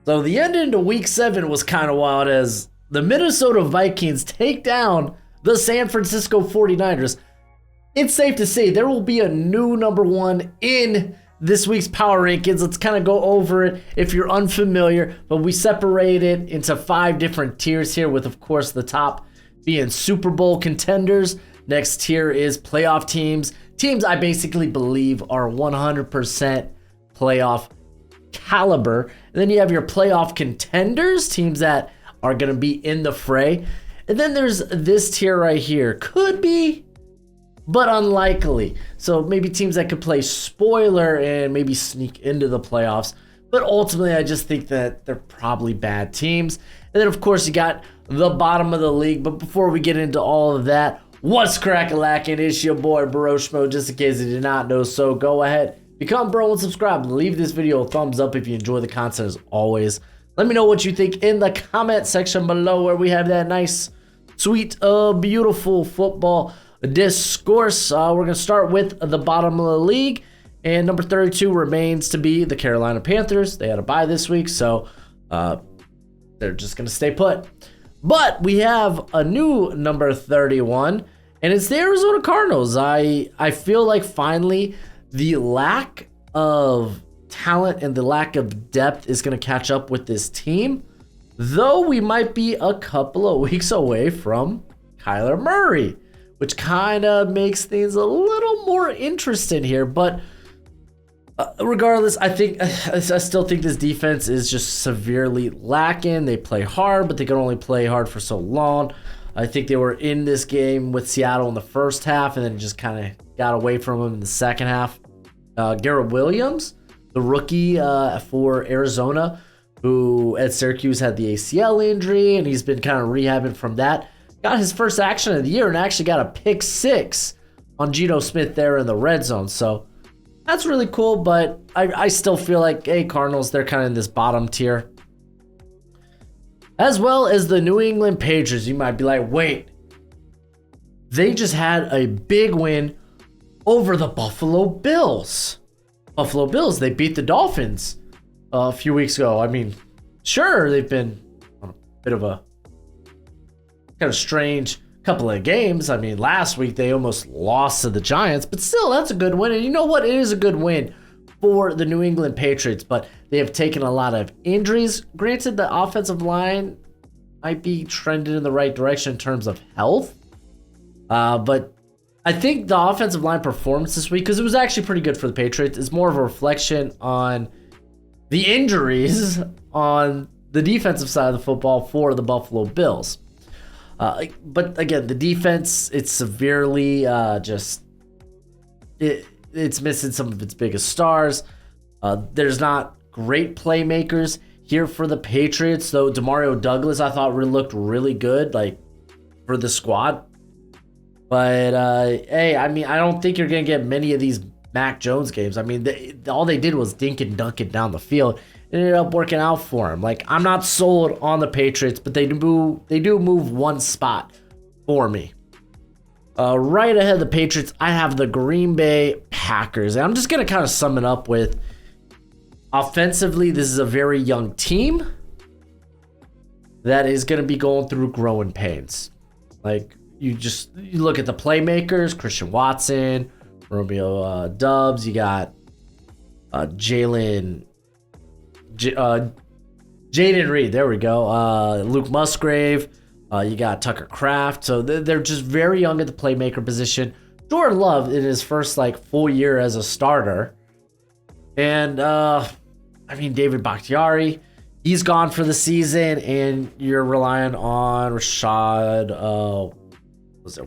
So the end into week 7 was kind of wild as the Minnesota Vikings take down the San Francisco 49ers. It's safe to say there will be a new number 1 in this week's power rankings. Let's kind of go over it if you're unfamiliar, but we separate it into 5 different tiers here with, of course, the top being Super Bowl contenders. Next tier is playoff teams. Teams I basically believe are 100% playoff caliber. And then you have your playoff contenders, teams that are going to be in the fray. And then there's this tier right here. Could be, but unlikely. So maybe teams that could play spoiler and maybe sneak into the playoffs. But ultimately, I just think that they're probably bad teams. And then, of course, you got the bottom of the league. But before we get into all of that, what's crack-a-lackin'? It's your boy, Broshmo. Just in case you did not know, so go ahead, become bro and subscribe. Leave this video a thumbs up if you enjoy the content as always. Let me know what you think in the comment section below where we have that nice, sweet, beautiful football discourse. We're going to start with the bottom of the league. And number 32 remains to be the Carolina Panthers. They had a bye this week, so they're just going to stay put. But we have a new number 31, and it's the Arizona Cardinals. I feel like finally the lack of talent and the lack of depth is going to catch up with this team, though we might be a couple of weeks away from Kyler Murray, which kind of makes things a little more interesting here. But regardless, I still think this defense is just severely lacking. They play hard, but they can only play hard for so long. I think they were in this game with Seattle in the first half and then just kind of got away from them in the second half. Garrett Williams, the rookie for Arizona, who at Syracuse had the ACL injury, and he's been kind of rehabbing from that. Got his first action of the year and actually got a pick 6 on Geno Smith there in the red zone. So that's really cool, but I still feel like, hey, Cardinals, they're kind of in this bottom tier. As well as the New England Patriots. You might be like, wait, they just had a big win over the Buffalo Bills. Buffalo Bills, they beat the Dolphins a few weeks ago. I mean, sure, they've been on a bit of a kind of strange couple of games. I mean, last week they almost lost to the Giants, but still, that's a good win. And you know what? It is a good win for the New England Patriots, but they have taken a lot of injuries. Granted, the offensive line might be trending in the right direction in terms of health, but I think the offensive line performance this week, because it was actually pretty good for the Patriots, is more of a reflection on the injuries on the defensive side of the football for the Buffalo Bills. But again, the defense, it's severely it's missing some of its biggest stars. There's not great playmakers here for the Patriots, though Demario Douglas I thought looked really good, like, for the squad. But hey, I mean, I don't think you're gonna get many of these Mac Jones games. I mean, all they did was dink and dunk it down the field. It ended up working out for him. Like, I'm not sold on the Patriots, but they do move one spot for me. Right ahead of the Patriots, I have the Green Bay Packers. And I'm just going to kind of sum it up with, offensively, this is a very young team that is going to be going through growing pains. Like, you look at the playmakers, Christian Watson, Romeo Doubs, you got Jaden Reed, there we go. Luke Musgrave, you got Tucker Kraft. So they're just very young at the playmaker position. Jordan Love in his first full year as a starter. And I mean, David Bakhtiari, he's gone for the season, and you're relying on Rashad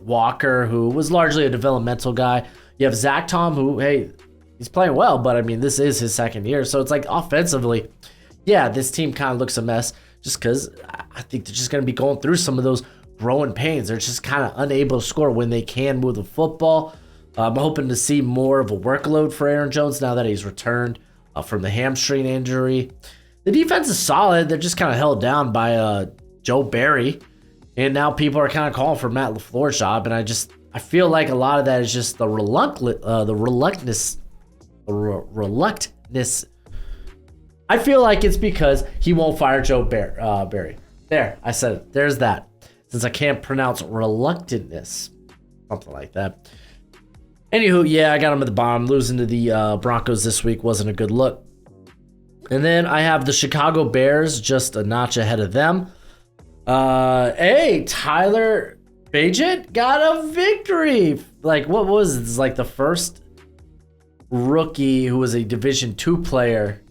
Walker, who was largely a developmental guy. You have Zach Tom, who, hey, he's playing well, but I mean, this is his second year. So it's like, offensively, yeah, this team kind of looks a mess just because I think they're just going to be going through some of those growing pains. They're just kind of unable to score when they can move the football. I'm hoping to see more of a workload for Aaron Jones now that he's returned from the hamstring injury. The defense is solid. They're just kind of held down by Joe Barry. And now people are kind of calling for Matt LaFleur's job. And I feel like a lot of that is just the reluctance I feel like it's because he won't fire Joe Barry. There, I said it. There's that. Since I can't pronounce reluctantness. Something like that. Anywho, yeah, I got him at the bottom. Losing to the Broncos this week wasn't a good look. And then I have the Chicago Bears just a notch ahead of them. Hey, Tyler Bagent got a victory. Like, what was it? It's like the first rookie who was a Division II player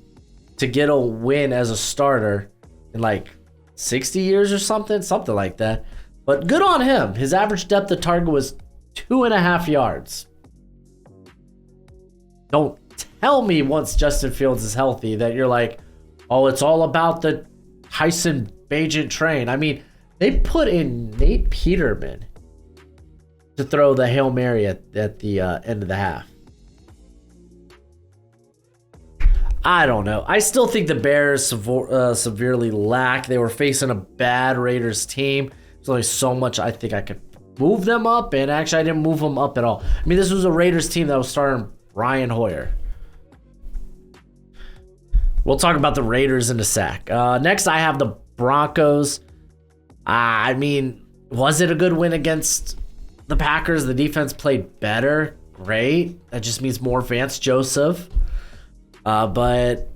to get a win as a starter in like 60 years or something like that. But good on him. His average depth of target was 2.5 yards. Don't tell me once Justin Fields is healthy that you're like, oh, it's all about the Tyson Bagent train. I mean, they put in Nate Peterman to throw the Hail Mary at the end of the half. I don't know. I still think the Bears severely lack. They were facing a bad Raiders team. There's only so much I think I could move them up, and actually I didn't move them up at all. I mean, this was a Raiders team that was starting Brian Hoyer. We'll talk about the Raiders in a sec. Next, I have the Broncos. I mean, was it a good win against the Packers? The defense played better. Great. That just means more Vance Joseph. But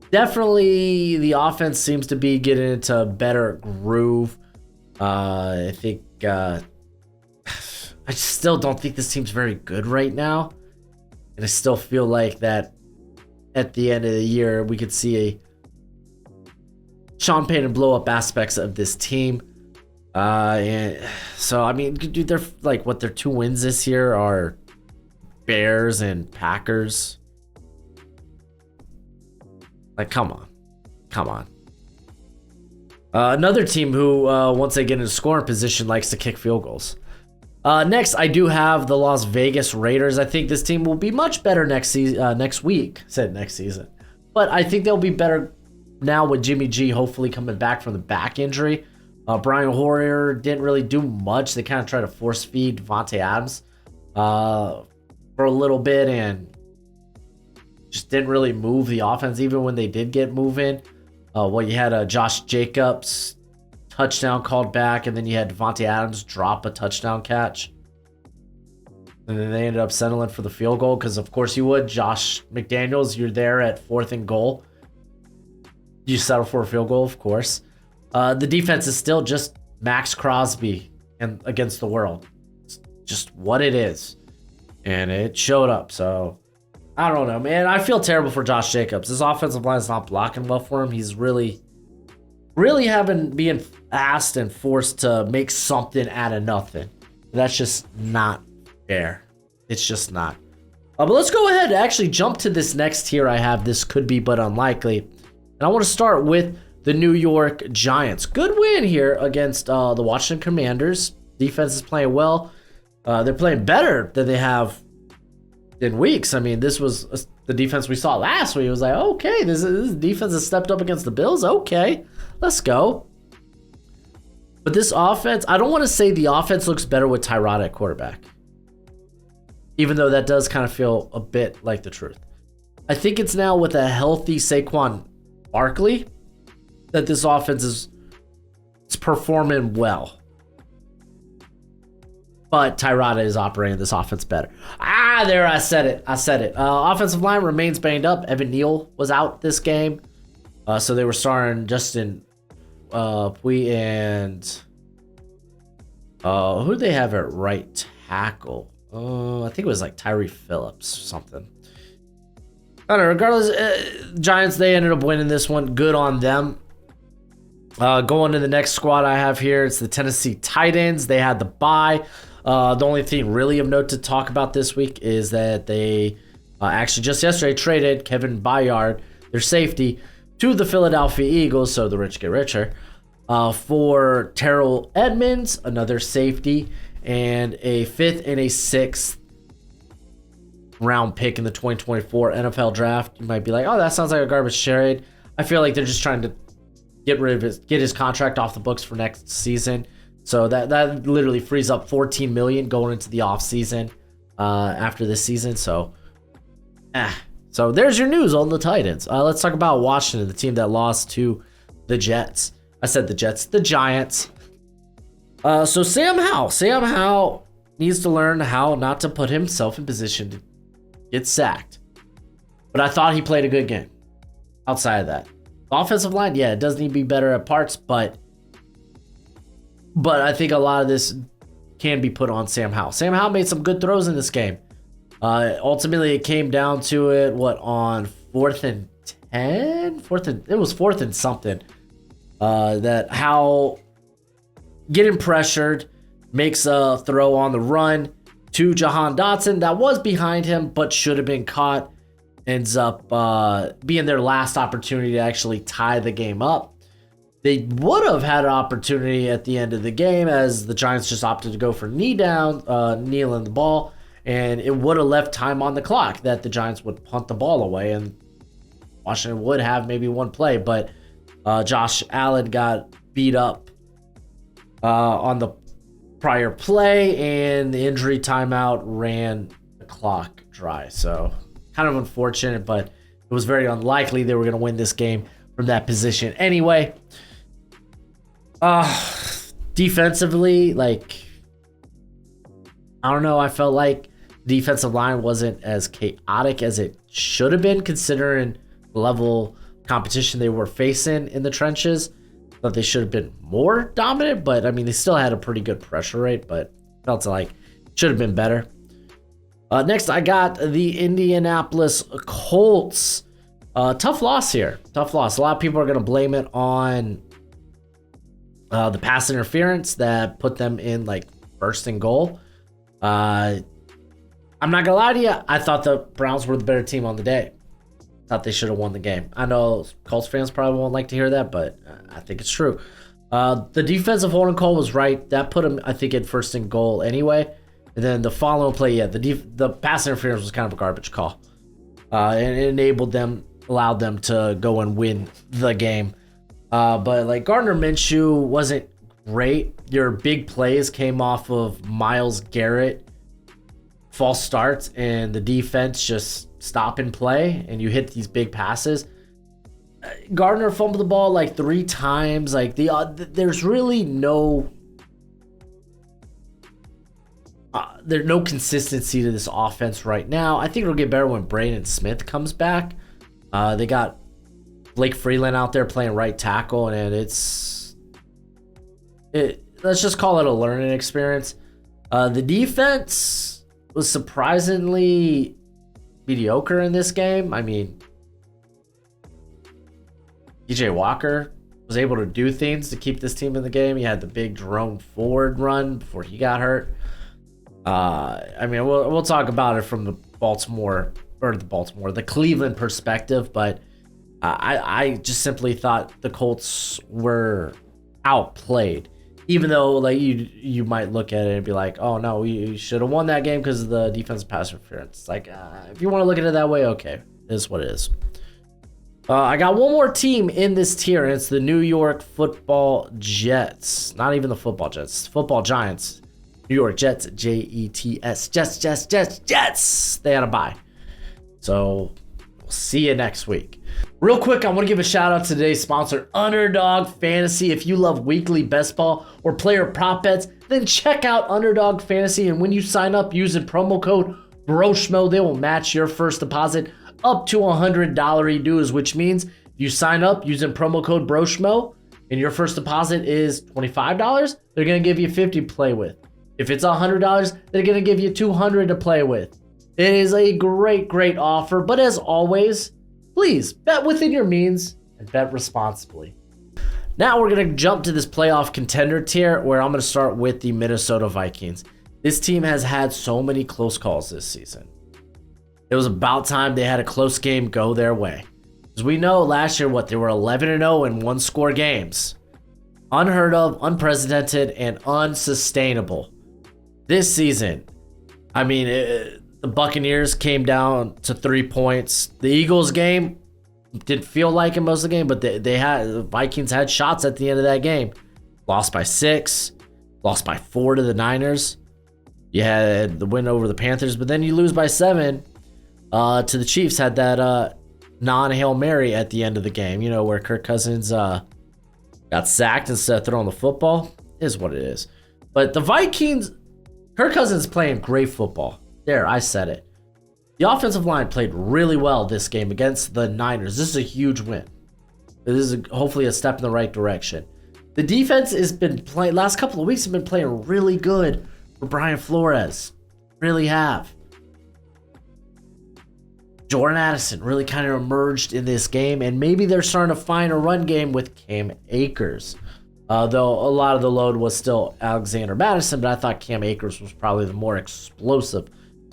definitely the offense seems to be getting into a better groove. I think I still don't think this team's very good right now. And I still feel like that at the end of the year, we could see a Sean Payton blow up aspects of this team. And so, I mean, dude, they're like, their 2 wins this year are Bears and Packers. Like, come on. Another team who, once they get in a scoring position, likes to kick field goals. Next, I do have the Las Vegas Raiders. I think this team will be much better next week. Said next season. But I think they'll be better now with Jimmy G hopefully coming back from the back injury. Brian Hoyer didn't really do much. They kind of tried to force feed Devontae Adams for a little bit and just didn't really move the offense even when they did get moving. You had Josh Jacobs touchdown called back, and then you had Devontae Adams drop a touchdown catch. And then they ended up settling for the field goal because, of course, you would. Josh McDaniels, you're there at 4th and goal. You settle for a field goal, of course. The defense is still just Max Crosby and against the world. It's just what it is. And it showed up, so I don't know, man. I feel terrible for Josh Jacobs. His offensive line is not blocking well for him. He's really being asked and forced to make something out of nothing. That's just not fair. It's just not. But let's go ahead and actually jump to this next tier I have. This could be but unlikely. And I want to start with the New York Giants. Good win here against the Washington Commanders. Defense is playing well. They're playing better than they have in weeks. I mean, this was the defense we saw last week. It was like, okay, this defense has stepped up against the Bills. Okay, let's go. But this offense, I don't want to say the offense looks better with Tyrod at quarterback, even though that does kind of feel a bit like the truth. I think it's now with a healthy Saquon Barkley that this offense is performing well. But Tyrod is operating this offense better. There, I said it. Offensive line remains banged up. Evan Neal was out this game. So they were starting Justin Pui and who did they have at right tackle? I think it was like Tyree Phillips or something. I don't know. Regardless, Giants, they ended up winning this one. Good on them. Going to the next squad I have here, it's the Tennessee Titans. They had the bye. The only thing really of note to talk about this week is that they actually just yesterday traded Kevin Byard, their safety, to the Philadelphia Eagles, so the rich get richer, for Terrell Edmonds, another safety, and a 5th and a 6th round pick in the 2024 NFL draft. You might be like, oh, that sounds like a garbage trade. I feel like they're just trying to get his contract off the books for next season. So that literally frees up $14 million going into the offseason after this season. So So there's your news on the Titans. Let's talk about Washington, the team that lost to the Jets. I said the Jets, the Giants. So Sam Howell needs to learn how not to put himself in position to get sacked. But I thought he played a good game. Outside of that, the offensive line, yeah, it does need to be better at parts, but I think a lot of this can be put on Sam Howell. Sam Howell made some good throws in this game. Ultimately, it came down to it, on 4th and 10? It was 4th and something. That Howell getting pressured, makes a throw on the run to Jahan Dotson that was behind him, but should have been caught. Ends up being their last opportunity to actually tie the game up. They would have had an opportunity at the end of the game as the Giants just opted to go for kneeling the ball, and it would have left time on the clock that the Giants would punt the ball away, and Washington would have maybe one play, but Josh Allen got beat up on the prior play, and the injury timeout ran the clock dry. So kind of unfortunate, but it was very unlikely they were going to win this game from that position anyway. Defensively, I don't know. I felt like defensive line wasn't as chaotic as it should have been, considering the level of competition they were facing in the trenches. Thought they should have been more dominant, but I mean, they still had a pretty good pressure rate, but felt like it should have been better. Next, I got the Indianapolis Colts. Tough loss here. Tough loss. A lot of people are going to blame it on the pass interference that put them in 1st and goal. I'm not going to lie to you. I thought the Browns were the better team on the day. Thought they should have won the game. I know Colts fans probably won't like to hear that, but I think it's true. The defensive holding call was right. That put them, I think, at 1st and goal anyway. And then the following play, the pass interference was kind of a garbage call. And it allowed them to go and win the game. But Gardner Minshew wasn't great. Your big plays came off of Myles Garrett false starts, and the defense just stop and play, and you hit these big passes. Gardner fumbled the ball 3 times. There's really no there's no consistency to this offense right now. I think it'll get better when Braden Smith comes back. They got Blake Freeland out there playing right tackle, and let's just call it a learning experience. The defense was surprisingly mediocre in this game. I mean, DJ Walker was able to do things to keep this team in the game. He had the big Jerome Ford run before he got hurt. We'll talk about it from the Cleveland perspective, but I just simply thought the Colts were outplayed. Even though you might look at it and be like, oh no, you should have won that game because of the defensive pass interference. If you want to look at it that way, okay, it is what it is. I got one more team in this tier, and it's the New York Football Jets. Not even the Football Jets, Football Giants. New York Jets, Jets. Jets. They had a bye. So we'll see you next week. Real quick, I want to give a shout out to today's sponsor, Underdog Fantasy. If you love weekly best ball or player prop bets, then check out Underdog Fantasy. And when you sign up using promo code Broshmo, they will match your first deposit up to $100 dues, which means if you sign up using promo code Broshmo and your first deposit is $25, they're going to give you $50 to play with. If it's $100, they're going to give you $200 to play with. It is a great, great offer. But as always, please bet within your means and bet responsibly. Now we're going to jump to this playoff contender tier, where I'm going to start with the Minnesota Vikings. This team has had so many close calls this season. It was about time they had a close game go their way. As we know, last year, they were 11-0 in one-score games. Unheard of, unprecedented, and unsustainable. This season, the Buccaneers came down to 3 points. The Eagles game didn't feel like it most of the game, but the Vikings had shots at the end of that game. Lost by 6, lost by 4 to the Niners. You had the win over the Panthers, but then you lose by 7 to the Chiefs had that non-Hail Mary at the end of the game, where Kirk Cousins got sacked instead of throwing the football. Is what it is. But the Vikings, Kirk Cousins playing great football. There, I said it. The offensive line played really well this game against the Niners. This is a huge win. This is hopefully a step in the right direction. The defense has been playing, last couple of weeks have been playing really good for Brian Flores. Really have. Jordan Addison really kind of emerged in this game, and maybe they're starting to find a run game with Cam Akers. Though a lot of the load was still Alexander Madison, but I thought Cam Akers was probably the more explosive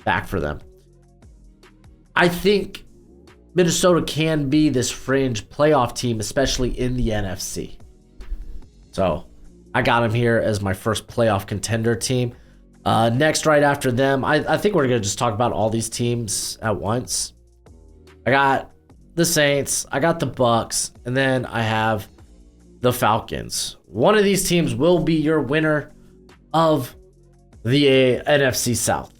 back for them. I think Minnesota can be this fringe playoff team, especially in the NFC. So I got them here as my first playoff contender team. Next, right after them, I think we're going to just talk about all these teams at once. I got the Saints, I got the Bucks, and then I have the Falcons. One of these teams will be your winner of the NFC South.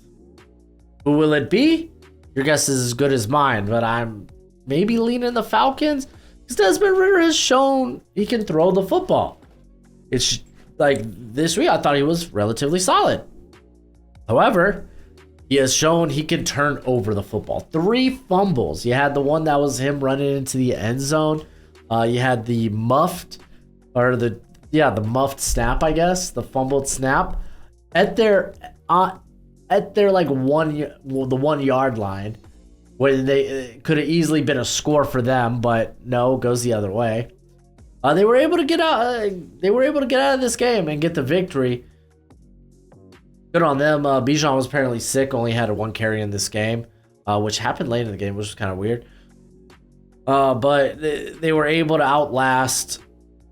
Who will it be? Your guess is as good as mine, but I'm maybe leaning the Falcons because Desmond Ridder has shown he can throw the football. It's like this week I thought he was relatively solid. However, he has shown he can turn over the football. 3 fumbles. You had the one that was him running into the end zone. You had the muffed snap, I guess, the fumbled snap at their like the 1 yard line, where they could have easily been a score for them, but no, goes the other way. They were able to get out. They were able to get out of this game and get the victory. Good on them. Bijan was apparently sick, only had 1 carry in this game, which happened late in the game, which was kind of weird. But they were able to outlast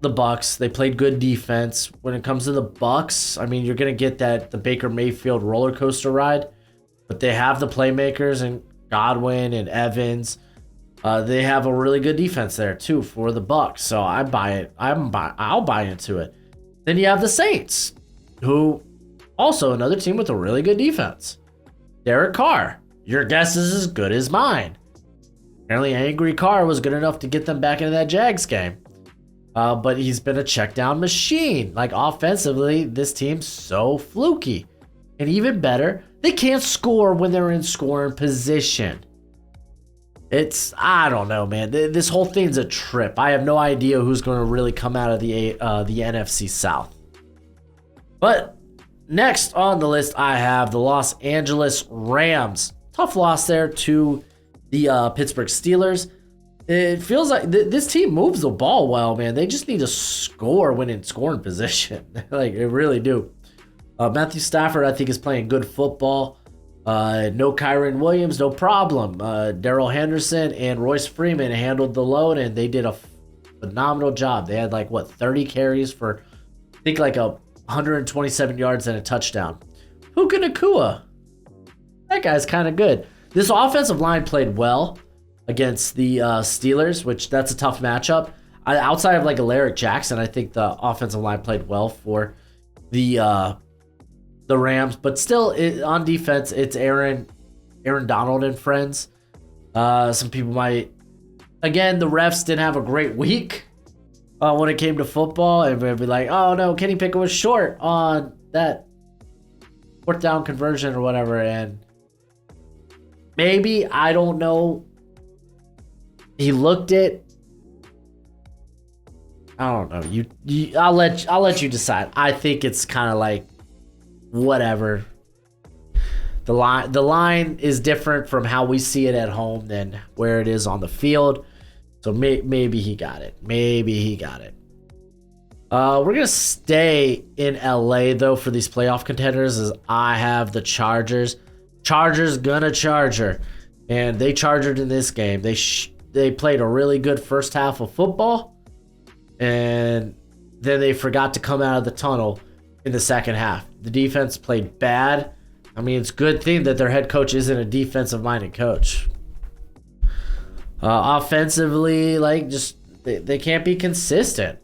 the Bucks. They played good defense. When it comes to the Bucks, I mean, you're gonna get the Baker Mayfield roller coaster ride, but they have the playmakers and Godwin and Evans. They have a really good defense there too for the Bucks. So I buy it. I'll buy into it. Then you have the Saints, who also another team with a really good defense. Derek Carr. Your guess is as good as mine. Apparently, Angry Carr was good enough to get them back into that Jags game. But he's been a check down machine. Like offensively, this team's so fluky. And even better, they can't score when they're in scoring position. I don't know, man. This whole thing's a trip. I have no idea who's going to really come out of the NFC South. But next on the list, I have the Los Angeles Rams. Tough loss there to the Pittsburgh Steelers. It feels like this team moves the ball well, man. They just need to score when in scoring position. Like, they really do. Matthew Stafford, I think, is playing good football. No Kyron Williams, no problem. Darrell Henderson and Royce Freeman handled the load, and they did a phenomenal job. They had 30 carries for, I think, 127 yards and a touchdown. Puka Nacua. That guy's kind of good. This offensive line played well against the Steelers, which that's a tough matchup. Outside of Alaric Jackson, I think the offensive line played well for the Rams, but still on defense, it's Aaron Donald and friends. Some people might, again, the refs didn't have a great week when it came to football, and they'd be like, oh no, Kenny Pickett was short on that 4th down conversion or whatever, and maybe, I don't know, he looked it. I don't know. I'll let you decide. I think it's kind of whatever. The line is different from how we see it at home than where it is on the field. So maybe he got it. We're going to stay in LA, though, for these playoff contenders, as I have the Chargers. Chargers gonna Charger. And they chargered in this game. They played a really good first half of football, and then they forgot to come out of the tunnel in the second half. The defense played bad. I mean, it's a good thing that their head coach isn't a defensive-minded coach. Offensively, they can't be consistent.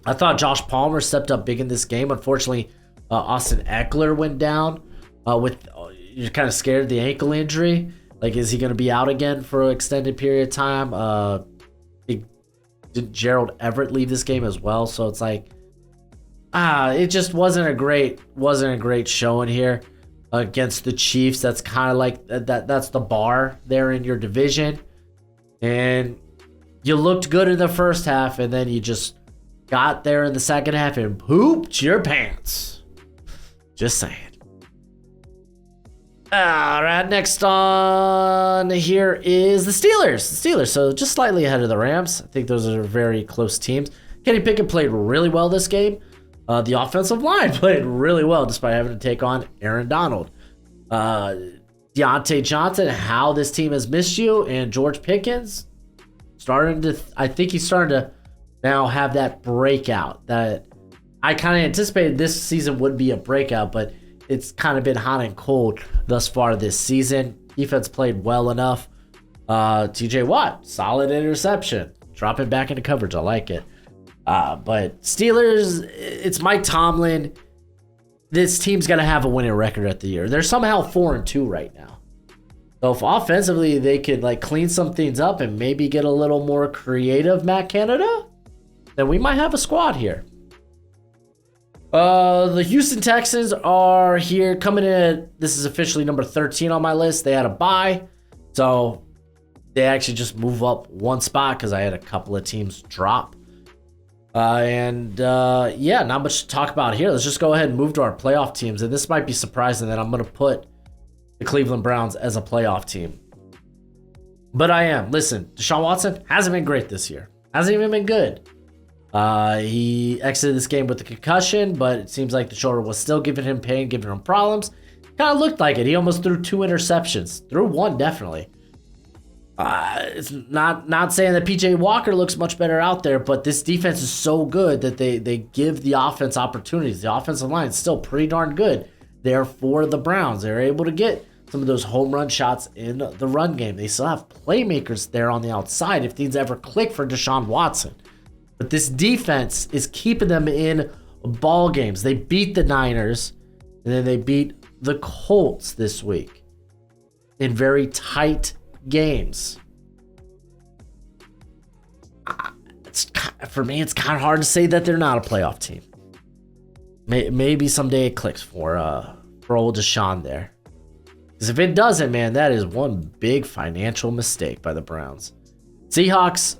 I thought Josh Palmer stepped up big in this game. Unfortunately, Austin Eckler went down you're kind of scared of the ankle injury. Like, is he going to be out again for an extended period of time? Did Gerald Everett leave this game as well? So it's like, it just wasn't a great showing here against the Chiefs. That's kind of like that's the bar there in your division. And you looked good in the first half, and then you just got there in the second half and pooped your pants. Just saying. All right, next on here is the Steelers. So just slightly ahead of the Rams. I think those are very close teams. Kenny Pickett played really well this game. The offensive line played really well despite having to take on Aaron Donald. Deontay Johnson, how this team has missed you, and George Pickens I think he's starting to now have that breakout that I kind of anticipated this season would be a breakout, but it's kind of been hot and cold thus far this season. Defense played well enough. TJ Watt, solid interception. Dropping back into coverage. I like it. But Steelers, it's Mike Tomlin. This team's going to have a winning record at the year. They're somehow 4-2 right now. So if offensively they could like clean some things up and maybe get a little more creative, Matt Canada, then we might have a squad here. The Houston Texans are here coming in. This is officially number 13 on my list. They had a bye, so they actually just move up one spot because I had a couple of teams drop. Yeah, not much to talk about here. Let's just go ahead and move to our playoff teams. And this might be surprising that I'm going to put the Cleveland Browns as a playoff team. But I am. Listen, Deshaun Watson hasn't been great this year. Hasn't even been good. He exited this game with a concussion, but it seems like the shoulder was still giving him pain, giving him problems. Kind of looked like it. He almost threw 2 interceptions. Threw 1, definitely. It's not saying that PJ Walker looks much better out there, but this defense is so good that they give the offense opportunities. The offensive line is still pretty darn good. Therefore, the Browns, they're able to get some of those home run shots in the run game. They still have playmakers there on the outside if things ever click for Deshaun Watson. But this defense is keeping them in ball games. They beat the Niners, and then they beat the Colts this week in very tight games. For me, it's kind of hard to say that they're not a playoff team. Maybe someday it clicks for old Deshaun there. Because if it doesn't, man, that is one big financial mistake by the Browns. Seahawks,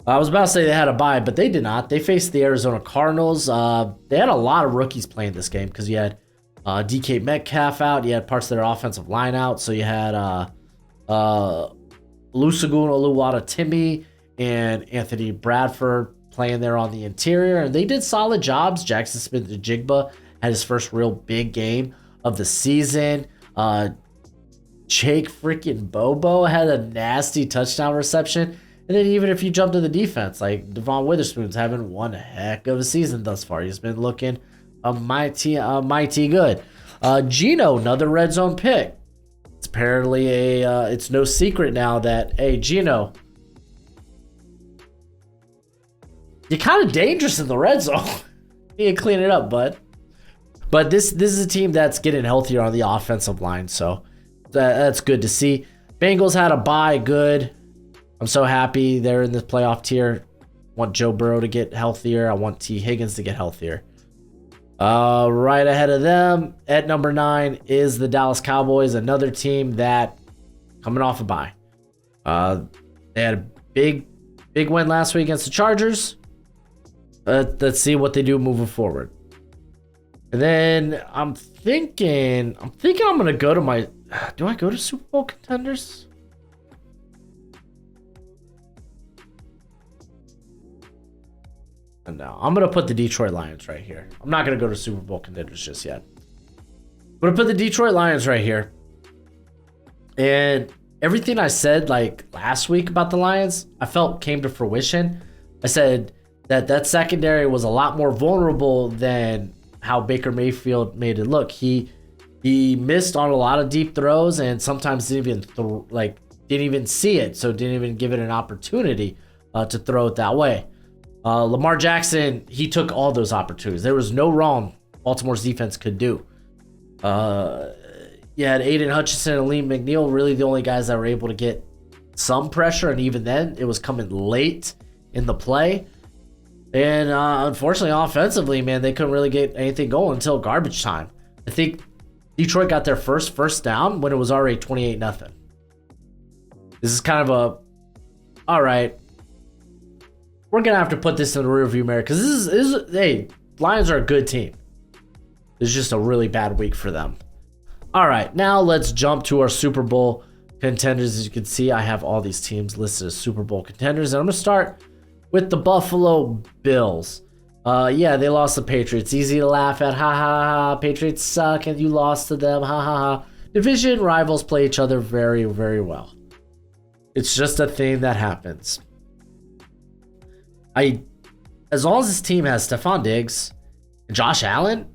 I was about to say they had a bye, but they did not. They faced the Arizona Cardinals. They had a lot of rookies playing this game because you had DK Metcalf out. You had parts of their offensive line out. So you had Lusagun Oluwatimi and Anthony Bradford playing there on the interior. And they did solid jobs. Jackson Smith-Njigba had his first real big game of the season. Jake freaking Bobo had a nasty touchdown reception. And then even if you jump to the defense, like Devon Witherspoon's having one heck of a season thus far. He's been looking mighty good. Geno, another red zone pick. It's apparently it's no secret now that, hey, Geno, you're kind of dangerous in the red zone. You can clean it up, bud. But this is a team that's getting healthier on the offensive line, so that's good to see. Bengals had a bye, good. I'm so happy they're in the playoff tier. I want Joe Burrow to get healthier. I want T. Higgins to get healthier. Right ahead of them at number 9 is the Dallas Cowboys, another team that coming off a bye. They had a big win last week against the Chargers. Let's see what they do moving forward. And then I'm thinking I'm gonna go to my. Do I go to Super Bowl contenders? No, I'm gonna put the Detroit Lions right here. I'm not gonna go to Super Bowl contenders just yet. I'm gonna put the Detroit Lions right here. And everything I said like last week about the Lions, I felt came to fruition. I said that secondary was a lot more vulnerable than how Baker Mayfield made it look. He missed on a lot of deep throws and sometimes didn't even see it, so didn't even give it an opportunity to throw it that way. Lamar Jackson, he took all those opportunities. There was no wrong Baltimore's defense could do. you had Aiden Hutchinson and Liam McNeil, really the only guys that were able to get some pressure, and even then, it was coming late in the play. And unfortunately, offensively, man, they couldn't really get anything going until garbage time. I think Detroit got their first down when it was already 28-0. This is kind of all right, we're going to have to put this in the rearview mirror because this is, hey, Lions are a good team. It's just a really bad week for them. All right, now let's jump to our Super Bowl contenders. As you can see, I have all these teams listed as Super Bowl contenders, and I'm going to start with the Buffalo Bills. Yeah, they lost the Patriots. Easy to laugh at. Ha ha ha. Patriots suck and you lost to them. Ha ha ha. Division rivals play each other very, very well. It's just a thing that happens. As long as this team has Stephon Diggs and Josh Allen,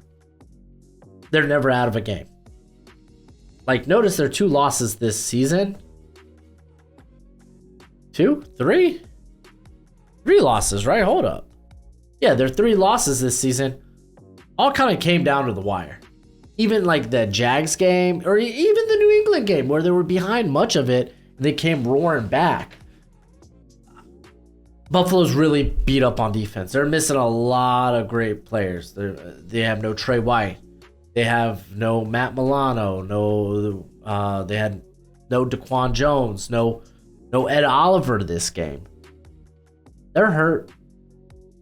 they're never out of a game. Like, notice their 2 losses this season. 2? 3? 3 losses, right? Hold up. Yeah, their 3 losses this season all kind of came down to the wire. Even like the Jags game, or even the New England game, where they were behind much of it, and they came roaring back. Buffalo's really beat up on defense. They're missing a lot of great players. They have no Trey White. They have no Matt Milano. They had no Daquan Jones. No Ed Oliver this game. They're hurt.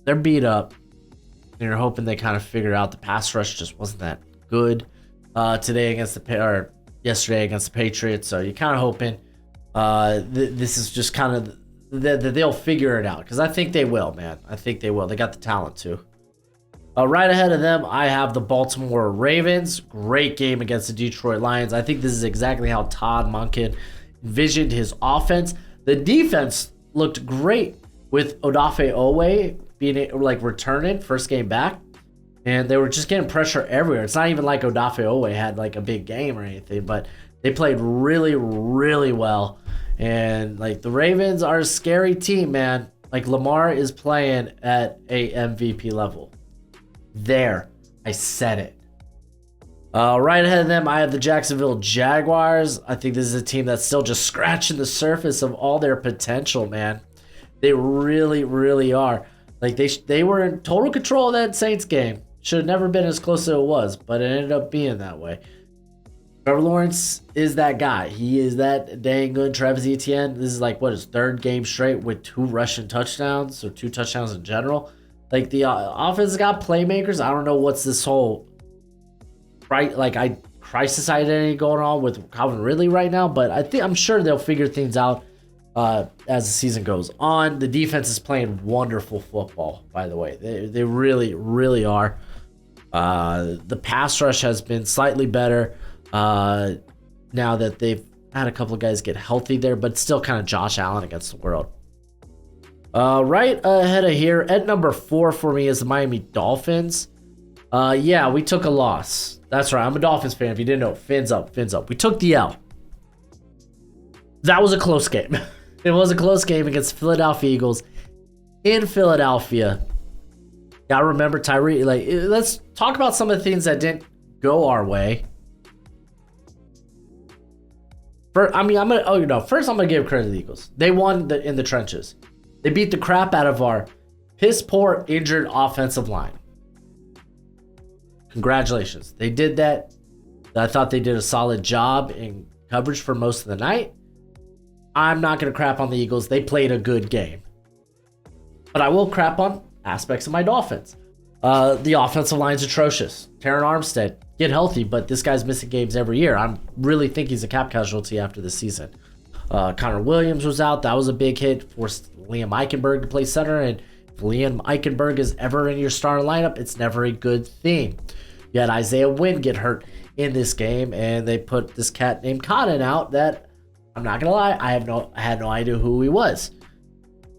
They're beat up. And you're hoping they kind of figure out the pass rush just wasn't that good yesterday against the Patriots. So you're kind of hoping this is just kind of that they'll figure it out, because I think they will, man. I think they will. They got the talent to. Right ahead of them, I have the Baltimore Ravens. Great game against the Detroit Lions. I think this is exactly how Todd Monken envisioned his offense. The defense looked great with Odafe Owe being like returning first game back, and they were just getting pressure everywhere. It's not even like Odafe Owe had like a big game or anything, but they played really, really well. And like the Ravens are a scary team, man. Like Lamar is playing at a MVP level. There, I said it. Right ahead of them, I have the Jacksonville Jaguars. I think this is a team that's still just scratching the surface of all their potential, man. They really, really are. Like they were in total control of that Saints game. Should have never been as close as it was, but it ended up being that way. Trevor Lawrence is that guy. He is that dang good. Travis Etienne, this is like, his 3rd game straight with 2 rushing touchdowns, or 2 touchdowns in general. Like, the offense got playmakers. I don't know what's this whole crisis identity going on with Calvin Ridley right now, but I'm sure they'll figure things out as the season goes on. The defense is playing wonderful football, by the way. They really, really are. The pass rush has been slightly better now that they've had a couple of guys get healthy there, but still kind of Josh Allen against the world. Right ahead of here, at number 4 for me is the Miami Dolphins. Yeah, we took a loss. That's right, I'm a Dolphins fan. If you didn't know, fins up. We took the L. That was a close game. It was a close game against Philadelphia Eagles in Philadelphia. Gotta remember Tyree. Like, let's talk about some of the things that didn't go our way. First, I'm gonna give credit to the Eagles. They won in the trenches. They beat the crap out of our piss poor injured offensive line. Congratulations. They did that. I thought they did a solid job in coverage for most of the night. I'm not going to crap on the Eagles. They played a good game. But I will crap on aspects of my Dolphins. The offensive line's atrocious. Terron Armstead, get healthy, but this guy's missing games every year. I really think he's a cap casualty after the season. Connor Williams was out. That was a big hit. Forced Liam Eichenberg to play center, and if Liam Eichenberg is ever in your starting lineup, it's never a good thing. You had Isaiah Wynn get hurt in this game, and they put this cat named Cotton out that, I'm not gonna lie, I had no idea who he was.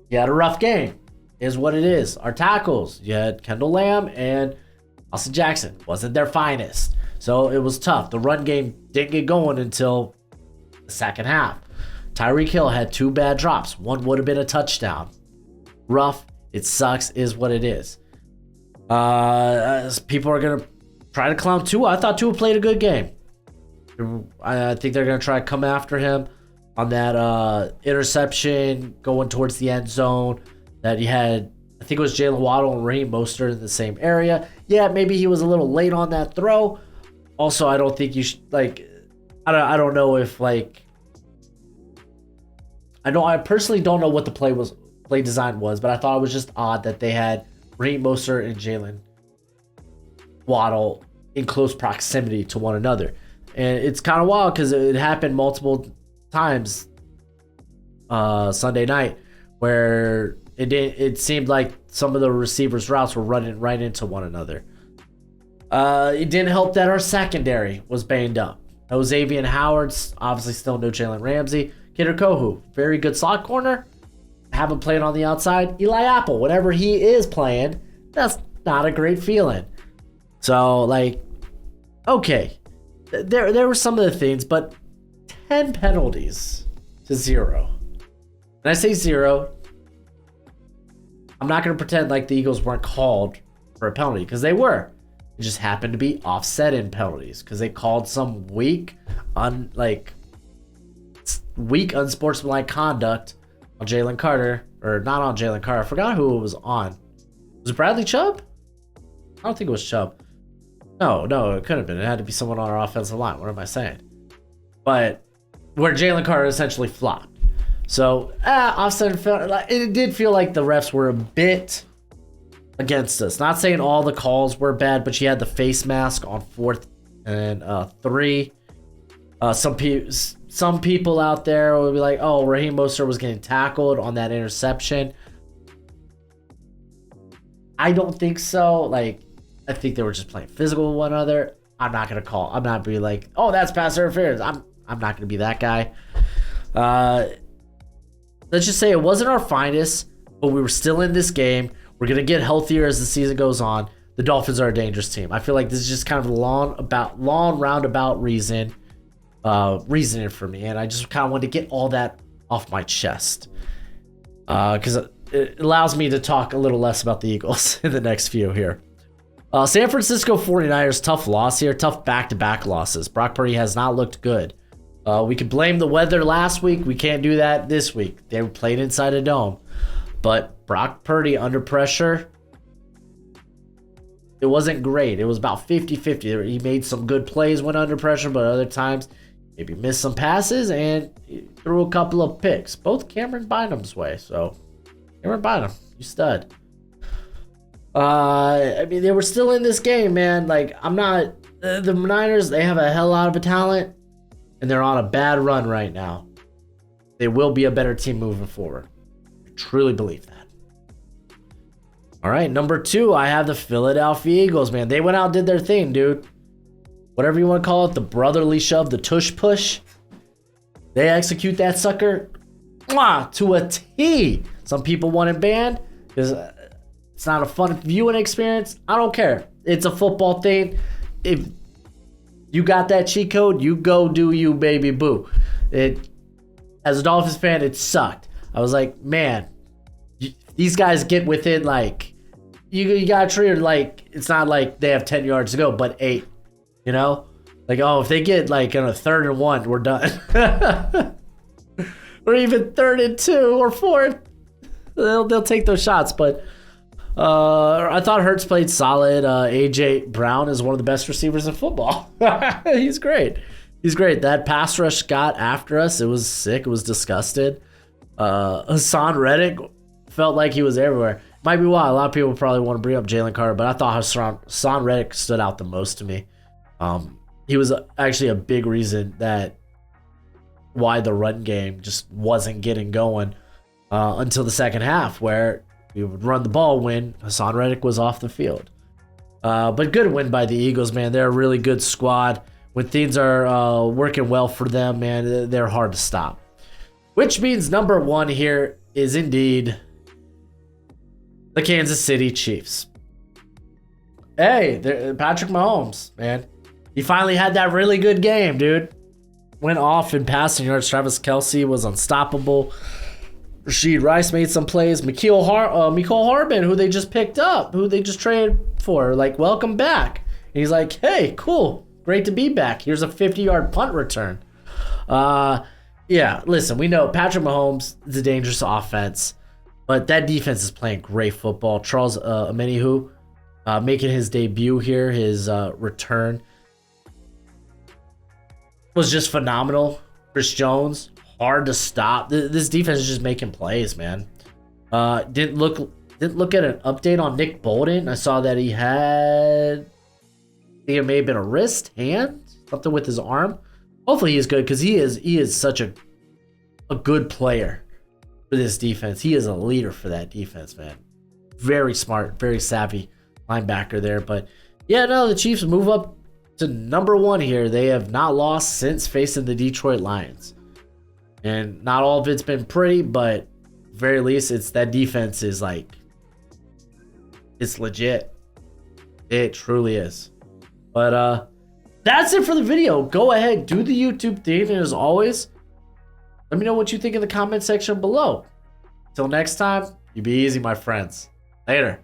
He had a rough game, is what it is. Our tackles, you had Kendall Lamb and Austin Jackson. Wasn't their finest, so it was tough. The run game didn't get going until the second half. Tyreek Hill had 2 bad drops. One would have been a touchdown. Rough. It sucks, is what it is. People are going to try to clown Tua. I thought Tua played a good game. I think they're going to try to come after him on that interception going towards the end zone that he had. I think it was Jalen Waddle and Raheem Mostert in the same area. Yeah, maybe he was a little late on that throw. Also, I don't think you should, like, I don't know if, like, I personally don't know what the play design was, but I thought it was just odd that they had Raheem Mostert and Jalen Waddle in close proximity to one another. And it's kind of wild because it happened multiple times Sunday night where it seemed like some of the receivers' routes were running right into one another. It didn't help that our secondary was banged up. No Xavier Howard's, obviously still no Jalen Ramsey. Kidder Kohu, very good slot corner. Haven't played on the outside. Eli Apple, whatever he is playing, that's not a great feeling. So, like, okay. There were some of the things, but 10 penalties to 0. When I say 0, I'm not going to pretend like the Eagles weren't called for a penalty, because they were. It just happened to be offset in penalties, because they called some weak, unsportsmanlike conduct on Jalen Carter, or not on Jalen Carter. I forgot who it was on. Was it Bradley Chubb? I don't think it was Chubb. No, it couldn't have been. It had to be someone on our offensive line. What am I saying? But where Jalen Carter essentially flopped. So, offset, it did feel like the refs were a bit against us. Not saying all the calls were bad, but she had the face mask on 4th and 3. Some people out there will be like, oh, Raheem Mostert was getting tackled on that interception. I don't think so. Like, I think they were just playing physical with one another. I'm not going to call. I'm not be like, oh, that's pass interference. I'm not going to be that guy. Let's just say it wasn't our finest, but we were still in this game. We're going to get healthier as the season goes on. The Dolphins are a dangerous team. I feel like this is just kind of a long roundabout reasoning for me. And I just kind of wanted to get all that off my chest. Because it allows me to talk a little less about the Eagles in the next few here. San Francisco 49ers, tough loss here. Tough back-to-back losses. Brock Purdy has not looked good. We could blame the weather last week. We can't do that this week. They played inside a dome. But Brock Purdy under pressure, it wasn't great. It was about 50-50. He made some good plays when under pressure, but other times maybe missed some passes and threw a couple of picks. Both Cameron Bynum's way. So, Cameron Bynum, you stud. I mean, they were still in this game, man. Like, I'm not... The Niners, they have a hell lot of a talent, and they're on a bad run right now. They will be a better team moving forward. I truly believe that. All right, number 2, I have the Philadelphia Eagles, man. They went out and did their thing, dude. Whatever you want to call it, the brotherly shove, the tush push. They execute that sucker to a T. Some people want it banned because it's not a fun viewing experience. I don't care. It's a football thing. If you got that cheat code, you go do you, baby boo. As a Dolphins fan, it sucked. I was like, man, these guys get within, like, you got to treat it like it's not like they have 10 yards to go, but 8, you know? Like, oh, if they get, like, on a 3rd and 1, we're done. Or even 3rd and 2 or 4th. They'll take those shots, but I thought Hurts played solid. A.J. Brown is one of the best receivers in football. He's great. That pass rush got after us. It was sick. It was disgusted. Hassan Reddick felt like he was everywhere. Might be why a lot of people probably want to bring up Jalen Carter, but I thought Hassan Reddick stood out the most to me. He was actually a big reason that why the run game just wasn't getting going until the second half, where we would run the ball when Hassan Reddick was off the field. But good win by the Eagles, man. They're a really good squad. When things are working well for them, man, they're hard to stop. Which means number 1 here is indeed the Kansas City Chiefs. Hey, Patrick Mahomes, man. He finally had that really good game, dude. Went off in passing yards. Travis Kelce was unstoppable. Rashid Rice made some plays. Mecole Hardman, who they just picked up, who they just traded for, like, welcome back. And he's like, hey, cool. Great to be back. Here's a 50-yard punt return. Yeah, listen, we know Patrick Mahomes is a dangerous offense, but that defense is playing great football. Charles Omenihu making his debut here, his return was just phenomenal. Chris Jones, hard to stop. This defense is just making plays, man. Didn't look at an update on Nick Bolton. I saw that he had, I think it may have been a wrist, hand, something with his arm. Hopefully he's good because he is such a good player for this defense. He is a leader for that defense, man. Very smart, very savvy linebacker there. But yeah, no, the Chiefs move up to number 1 here. They have not lost since facing the Detroit Lions. And not all of it's been pretty, but very least it's that defense is like, it's legit. It truly is. But that's it for the video. Go ahead, do the YouTube thing, and as always, let me know what you think in the comment section below. Till next time, you be easy, my friends. Later.